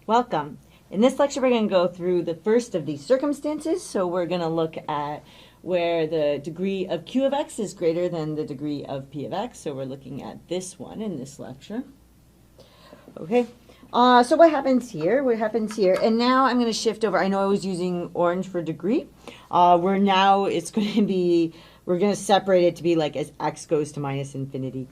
Welcome. In this lecture, we're going to go through the first of these circumstances. So we're going to look at where the degree of q of x is greater than the degree of p of x. So we're looking at this one in this lecture. Okay. So what happens here? What happens here? And now I'm going to shift over. I know I was using orange for degree. We're going to separate it to be like as x goes to minus infinity.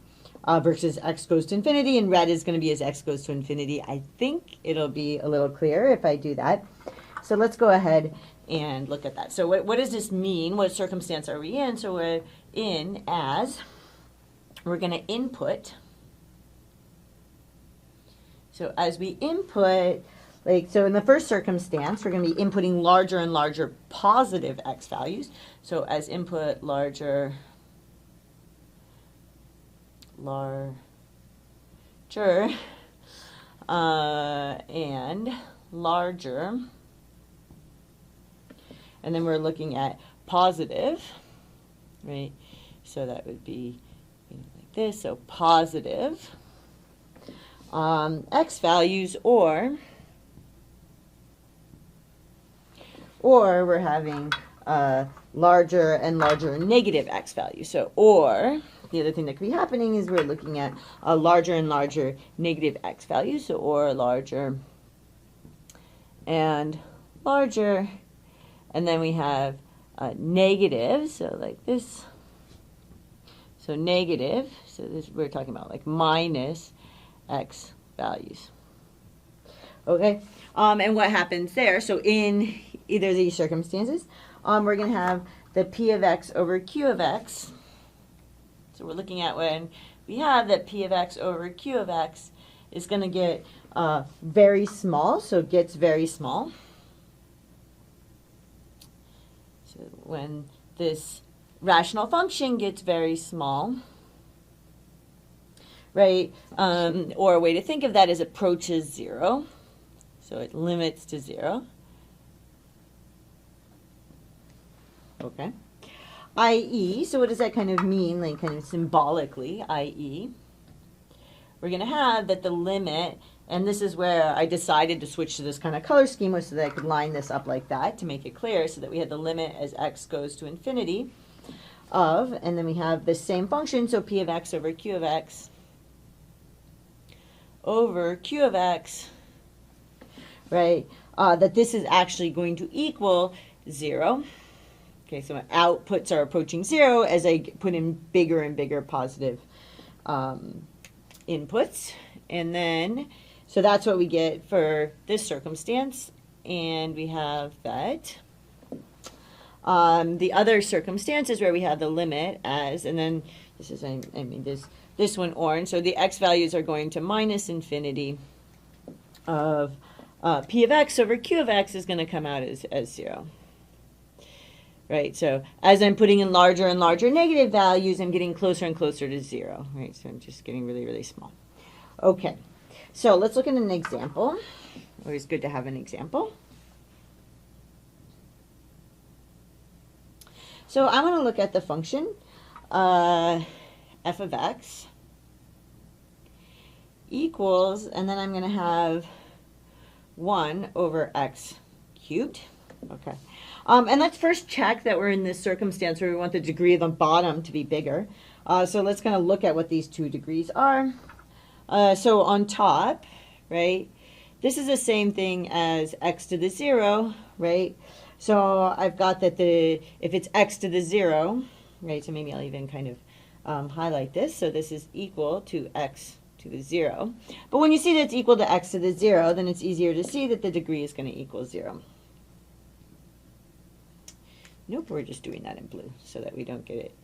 Versus x goes to infinity, and red is going to be as x goes to infinity. I think it'll be a little clearer if I do that. So let's go ahead and look at that. So what does this mean? What circumstance are we in? So we're in as we're going to input. So as we input, so in the first circumstance, we're going to be inputting larger and larger positive x values. So as input larger and larger, and then we're looking at positive, right? So that would be like this. So positive x values, or we're having larger and larger negative x values. So or the other thing that could be happening is we're looking at a larger and larger negative x values, so or larger and larger, and then we have negative, so like this. So negative, so this we're talking about like minus x values. Okay, and what happens there? So in either of these circumstances, we're going to have the p of x over q of x. So we're looking at when we have that p of x over q of x is going to get very small, so it gets very small. So when this rational function gets very small, right, or a way to think of that is approaches 0, so it limits to 0. Okay. i.e., so what does that kind of mean, like kind of symbolically, i.e., we're going to have that the limit, and this is where I decided to switch to this kind of color scheme so that I could line this up like that to make it clear, so that we had the limit as x goes to infinity of, and then we have the same function, so p of x over q of x over q of x, right, that this is actually going to equal 0. Okay, so my outputs are approaching 0 as I put in bigger and bigger positive inputs. And then, so that's what we get for this circumstance. And we have that. The other circumstances where we have the limit as, and then this is, this one orange. So the x values are going to minus infinity of p of x over q of x is going to come out as 0. Right, so as I'm putting in larger and larger negative values, I'm getting closer and closer to 0. Right, so I'm just getting really, really small. Okay, so let's look at an example. Always good to have an example. So I'm going to look at the function f of x equals, and then I'm going to have 1 over x cubed. Okay. And let's first check that we're in this circumstance where we want the degree of the bottom to be bigger. So let's kind of look at what these two degrees are. So on top, right, this is the same thing as x to the 0, right? So I've got that if it's x to the 0, right, so maybe I'll even kind of highlight this. So this is equal to x to the 0. But when you see that it's equal to x to the 0, then it's easier to see that the degree is going to equal 0. Nope, we're just doing that in blue so that we don't get it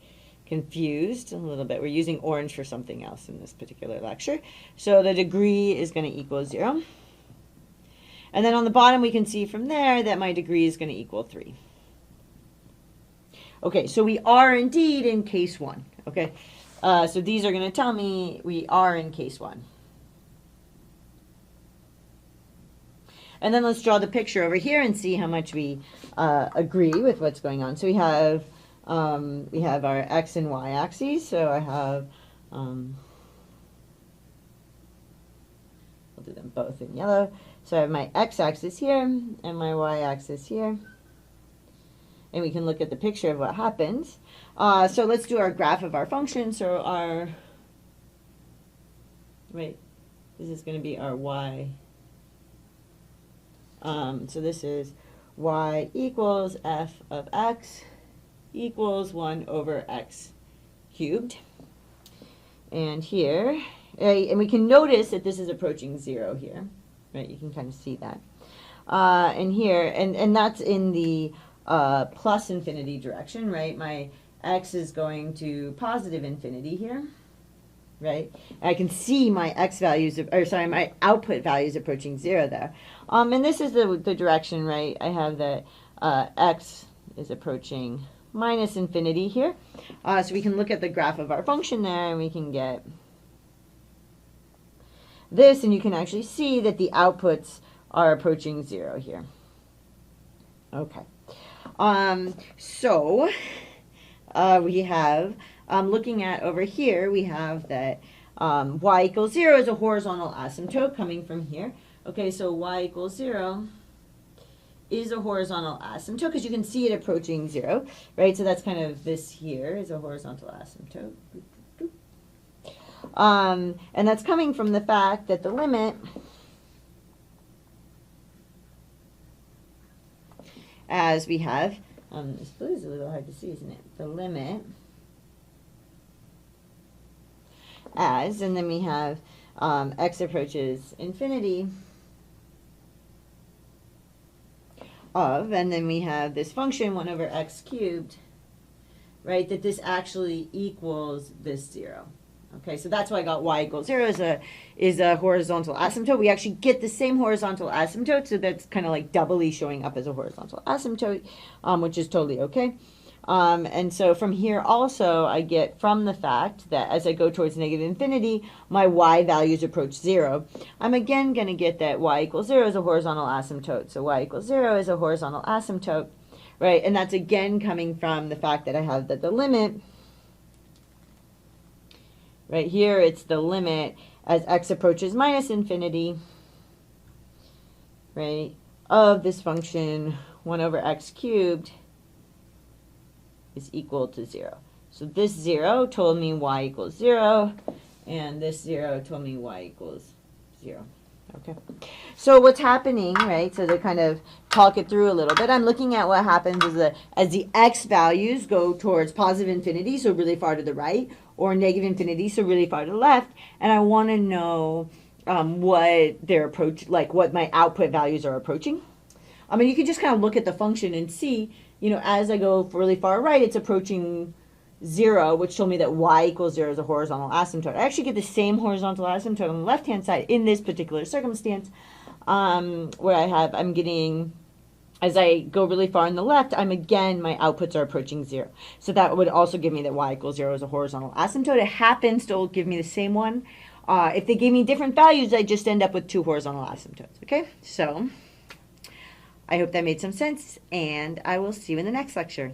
confused a little bit. We're using orange for something else in this particular lecture. So the degree is going to equal 0. And then on the bottom, we can see from there that my degree is going to equal 3. Okay, so we are indeed in case 1. Okay, so these are going to tell me we are in case 1. And then let's draw the picture over here and see how much we agree with what's going on. So we have our x and y axes. So I have, we'll do them both in yellow. So I have my x-axis here and my y-axis here. And we can look at the picture of what happens. So let's do our graph of our function. So our, wait, this is going to be our y. So this is y equals f of x equals 1 over x cubed. And here, and we can notice that this is approaching 0 here. Right, you can kind of see that. And here, and that's in the plus infinity direction, right? My x is going to positive infinity here, right? I can see my x values, or sorry, my output values approaching 0 there. And this is the direction, right? I have that x is approaching minus infinity here. So we can look at the graph of our function there, and we can get this, and you can actually see that the outputs are approaching 0 here. Okay. So we have, looking at over here, we have that y equals 0 is a horizontal asymptote coming from here. Okay, so y equals 0 is a horizontal asymptote because you can see it approaching 0, right? So that's kind of this here is a horizontal asymptote. And that's coming from the fact that the limit as we have, this blue is a little hard to see, isn't it? The limit as, and then we have x approaches infinity of, and then we have this function 1 over x cubed, right, that this actually equals this 0. Okay, so that's why I got y equals 0 is a horizontal asymptote. We actually get the same horizontal asymptote, so that's kind of like doubly showing up as a horizontal asymptote, which is totally okay. And so from here also, I get from the fact that as I go towards negative infinity, my y values approach 0. I'm again going to get that y equals 0 is a horizontal asymptote. So y equals 0 is a horizontal asymptote, right? And that's again coming from the fact that I have that the limit, right here, it's the limit as x approaches minus infinity, right, of this function 1 over x cubed is equal to 0. So this 0 told me y equals 0, and this 0 told me y equals 0. Okay. So what's happening, right, so to kind of talk it through a little bit, I'm looking at what happens as the x values go towards positive infinity, so really far to the right, or negative infinity, so really far to the left, and I want to know what their approach, like what my output values are approaching. I mean, you can just kind of look at the function and see, you know, as I go really far right, it's approaching 0, which told me that y equals 0 is a horizontal asymptote. I actually get the same horizontal asymptote on the left-hand side in this particular circumstance, where I'm getting, as I go really far on the left, again, my outputs are approaching 0. So that would also give me that y equals 0 is a horizontal asymptote. It happens to give me the same one. If they gave me different values, I just end up with 2 horizontal asymptotes. Okay, so I hope that made some sense, and I will see you in the next lecture.